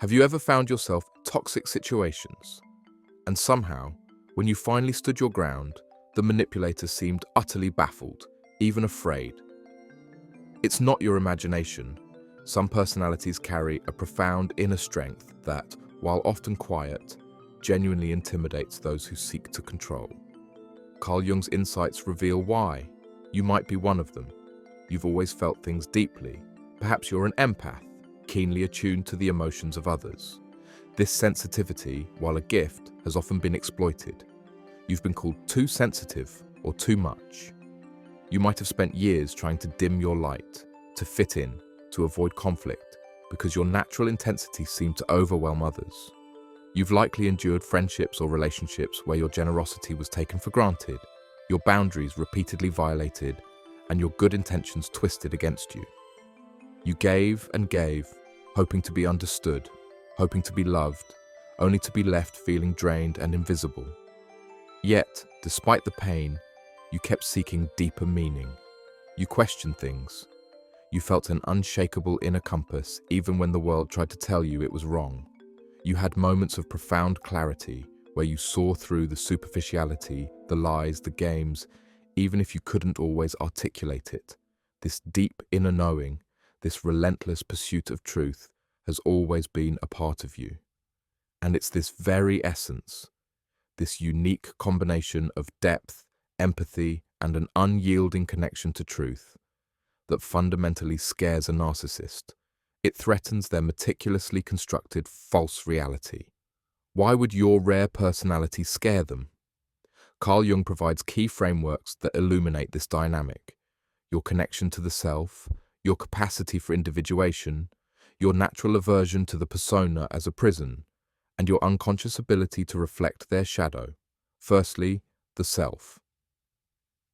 Have you ever found yourself in toxic situations, and somehow, when you finally stood your ground, the manipulator seemed utterly baffled, even afraid? It's not your imagination. Some personalities carry a profound inner strength that, while often quiet, genuinely intimidates those who seek to control. Carl Jung's insights reveal why. You might be one of them. You've always felt things deeply. Perhaps you're an empath, keenly attuned to the emotions of others. This sensitivity, while a gift, has often been exploited. You've been called too sensitive or too much. You might have spent years trying to dim your light, to fit in, to avoid conflict, because your natural intensity seemed to overwhelm others. You've likely endured friendships or relationships where your generosity was taken for granted, your boundaries repeatedly violated, and your good intentions twisted against you. You gave and gave, hoping to be understood, hoping to be loved, only to be left feeling drained and invisible. Yet, despite the pain, you kept seeking deeper meaning. You questioned things. You felt an unshakable inner compass even when the world tried to tell you it was wrong. You had moments of profound clarity where you saw through the superficiality, the lies, the games, even if you couldn't always articulate it. This deep inner knowing, this relentless pursuit of truth, has always been a part of you. And it's this very essence, this unique combination of depth, empathy, and an unyielding connection to truth, that fundamentally scares a narcissist. It threatens their meticulously constructed false reality. Why would your rare personality scare them? Carl Jung provides key frameworks that illuminate this dynamic: your connection to the self, your capacity for individuation, your natural aversion to the persona as a prison, and your unconscious ability to reflect their shadow. Firstly, the self.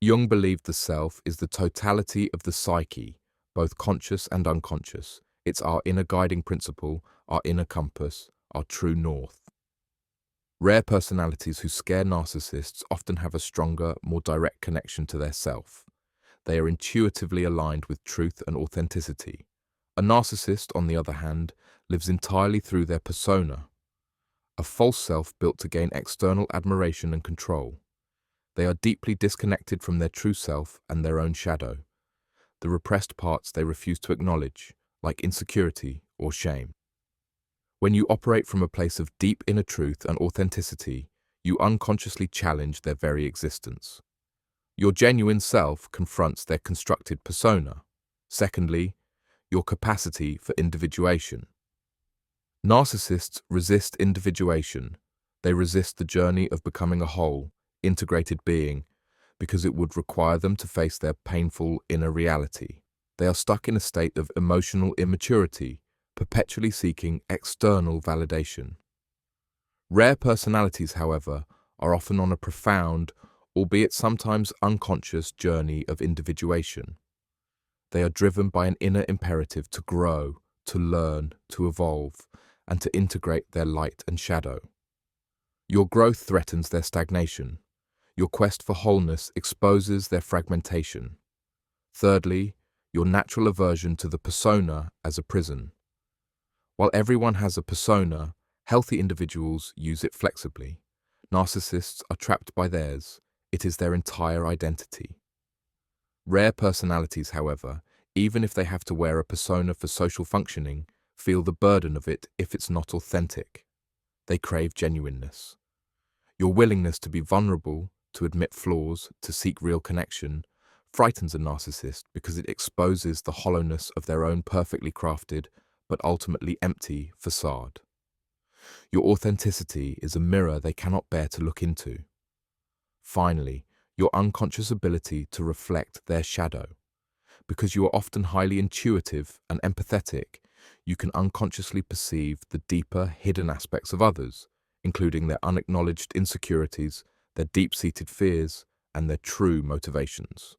Jung believed the self is the totality of the psyche, both conscious and unconscious. It's our inner guiding principle, our inner compass, our true north. Rare personalities who scare narcissists often have a stronger, more direct connection to their self. They are intuitively aligned with truth and authenticity. A narcissist, on the other hand, lives entirely through their persona, a false self built to gain external admiration and control. They are deeply disconnected from their true self and their own shadow, the repressed parts they refuse to acknowledge, like insecurity or shame. When you operate from a place of deep inner truth and authenticity, you unconsciously challenge their very existence. Your genuine self confronts their constructed persona. Secondly, your capacity for individuation. Narcissists resist individuation. They resist the journey of becoming a whole, integrated being, because it would require them to face their painful inner reality. They are stuck in a state of emotional immaturity, perpetually seeking external validation. Rare personalities, however, are often on a profound, albeit sometimes unconscious, journey of individuation. They are driven by an inner imperative to grow, to learn, to evolve, and to integrate their light and shadow. Your growth threatens their stagnation. Your quest for wholeness exposes their fragmentation. Thirdly, your natural aversion to the persona as a prison. While everyone has a persona, healthy individuals use it flexibly. Narcissists are trapped by theirs. It is their entire identity. Rare personalities, however, even if they have to wear a persona for social functioning, feel the burden of it if it's not authentic. They crave genuineness. Your willingness to be vulnerable, to admit flaws, to seek real connection, frightens a narcissist because it exposes the hollowness of their own perfectly crafted, but ultimately empty facade. Your authenticity is a mirror they cannot bear to look into. Finally, your unconscious ability to reflect their shadow. Because you are often highly intuitive and empathetic, you can unconsciously perceive the deeper, hidden aspects of others, including their unacknowledged insecurities, their deep-seated fears, and their true motivations.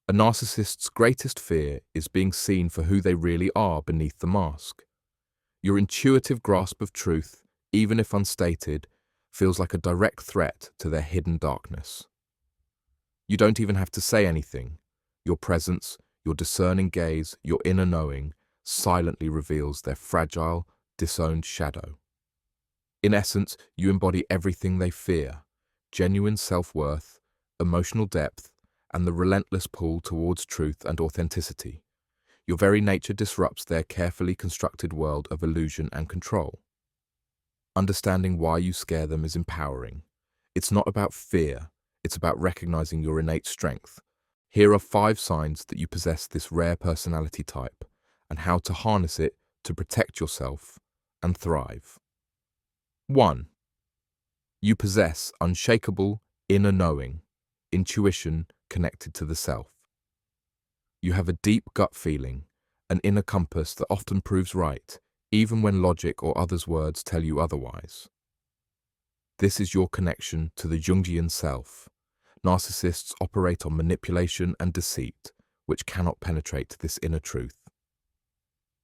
A narcissist's greatest fear is being seen for who they really are beneath the mask. Your intuitive grasp of truth, even if unstated, feels like a direct threat to their hidden darkness. You don't even have to say anything. Your presence, your discerning gaze, your inner knowing silently reveals their fragile, disowned shadow. In essence, you embody everything they fear: genuine self-worth, emotional depth, and the relentless pull towards truth and authenticity. Your very nature disrupts their carefully constructed world of illusion and control. Understanding why you scare them is empowering. It's not about fear, it's about recognizing your innate strength. Here are 5 signs that you possess this rare personality type, and how to harness it to protect yourself and thrive. 1. You possess unshakable inner knowing, intuition connected to the self. You have a deep gut feeling, an inner compass that often proves right, even when logic or others' words tell you otherwise. This is your connection to the Jungian self. Narcissists operate on manipulation and deceit, which cannot penetrate this inner truth.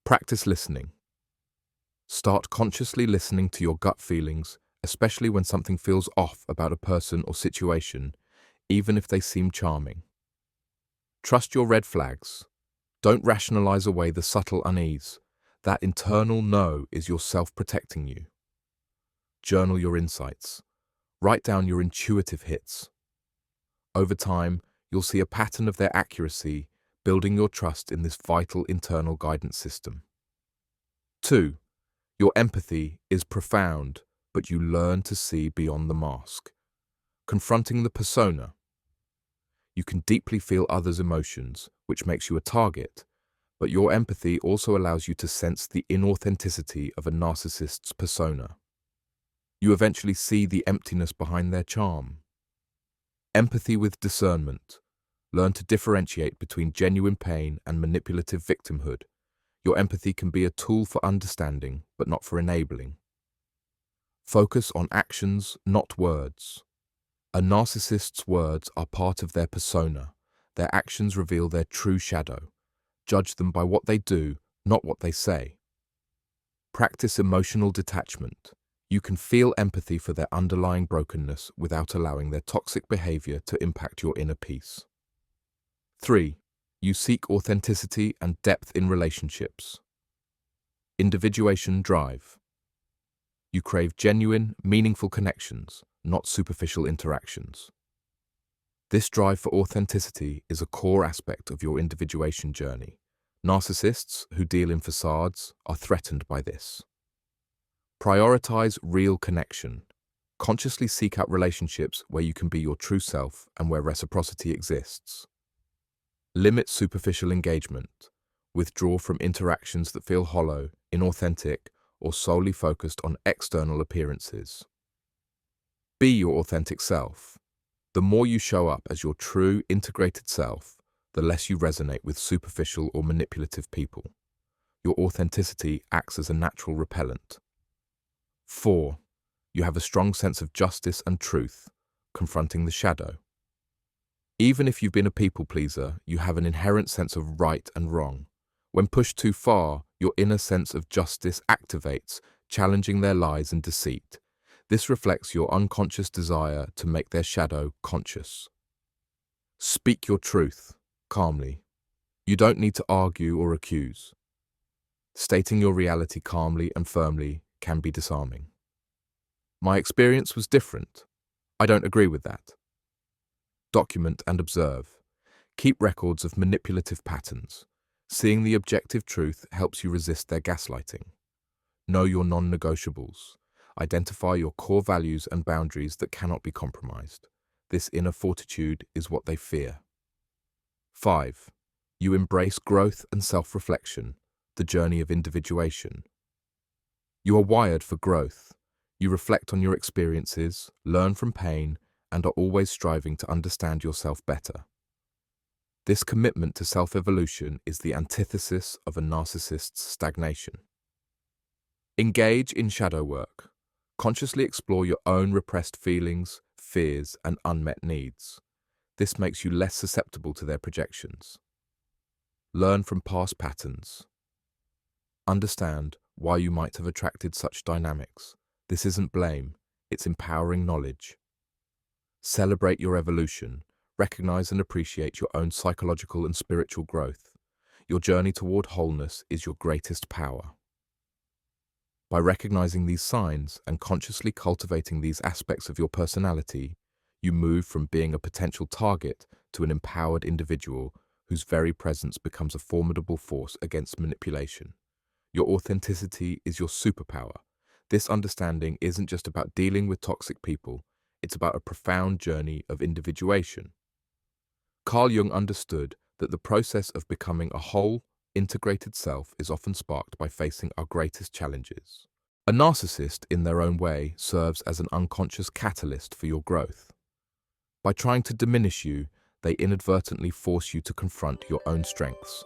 Practice listening. Start consciously listening to your gut feelings, especially when something feels off about a person or situation, even if they seem charming. Trust your red flags. Don't rationalize away the subtle unease. That internal no is your self protecting you. Journal your insights. Write down your intuitive hits. Over time, you'll see a pattern of their accuracy, building your trust in this vital internal guidance system. 2. Your empathy is profound, but you learn to see beyond the mask. Confronting the persona. You can deeply feel others' emotions, which makes you a target, but your empathy also allows you to sense the inauthenticity of a narcissist's persona. You eventually see the emptiness behind their charm. Empathy with discernment. Learn to differentiate between genuine pain and manipulative victimhood. Your empathy can be a tool for understanding, but not for enabling. Focus on actions, not words. A narcissist's words are part of their persona. Their actions reveal their true shadow. Judge them by what they do, not what they say. Practice emotional detachment. You can feel empathy for their underlying brokenness without allowing their toxic behavior to impact your inner peace. 3. You seek authenticity and depth in relationships. Individuation drive. You crave genuine, meaningful connections, not superficial interactions. This drive for authenticity is a core aspect of your individuation journey. Narcissists who deal in facades are threatened by this. Prioritize real connection. Consciously seek out relationships where you can be your true self and where reciprocity exists. Limit superficial engagement. Withdraw from interactions that feel hollow, inauthentic, or solely focused on external appearances. Be your authentic self. The more you show up as your true, integrated self, the less you resonate with superficial or manipulative people. Your authenticity acts as a natural repellent. 4. You have a strong sense of justice and truth, confronting the shadow. Even if you've been a people pleaser, you have an inherent sense of right and wrong. When pushed too far, your inner sense of justice activates, challenging their lies and deceit. This reflects your unconscious desire to make their shadow conscious. Speak your truth, calmly. You don't need to argue or accuse. Stating your reality calmly and firmly can be disarming. My experience was different. I don't agree with that. Document and observe. Keep records of manipulative patterns. Seeing the objective truth helps you resist their gaslighting. Know your non-negotiables. Identify your core values and boundaries that cannot be compromised. This inner fortitude is what they fear. 5. You embrace growth and self-reflection, the journey of individuation. You are wired for growth. You reflect on your experiences, learn from pain, and are always striving to understand yourself better. This commitment to self-evolution is the antithesis of a narcissist's stagnation. Engage in shadow work. Consciously explore your own repressed feelings, fears, and unmet needs. This makes you less susceptible to their projections. Learn from past patterns. Understand why you might have attracted such dynamics. This isn't blame, it's empowering knowledge. Celebrate your evolution. Recognize and appreciate your own psychological and spiritual growth. Your journey toward wholeness is your greatest power. By recognizing these signs and consciously cultivating these aspects of your personality, you move from being a potential target to an empowered individual whose very presence becomes a formidable force against manipulation. Your authenticity is your superpower. This understanding isn't just about dealing with toxic people, it's about a profound journey of individuation. Carl Jung understood that the process of becoming a whole, integrated self is often sparked by facing our greatest challenges. A narcissist, in their own way, serves as an unconscious catalyst for your growth. By trying to diminish you, they inadvertently force you to confront your own strengths.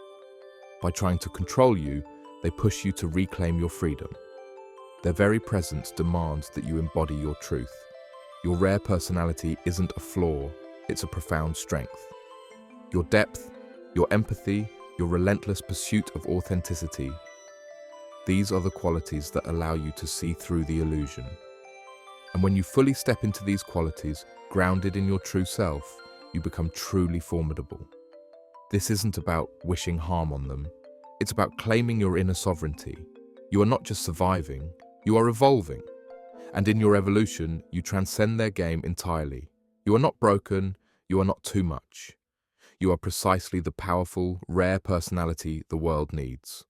By trying to control you, they push you to reclaim your freedom. Their very presence demands that you embody your truth. Your rare personality isn't a flaw, it's a profound strength. Your depth, your empathy, your relentless pursuit of authenticity, these are the qualities that allow you to see through the illusion. And when you fully step into these qualities, grounded in your true self, you become truly formidable. This isn't about wishing harm on them. It's about claiming your inner sovereignty. You are not just surviving, you are evolving. And in your evolution, you transcend their game entirely. You are not broken, you are not too much. You are precisely the powerful, rare personality the world needs.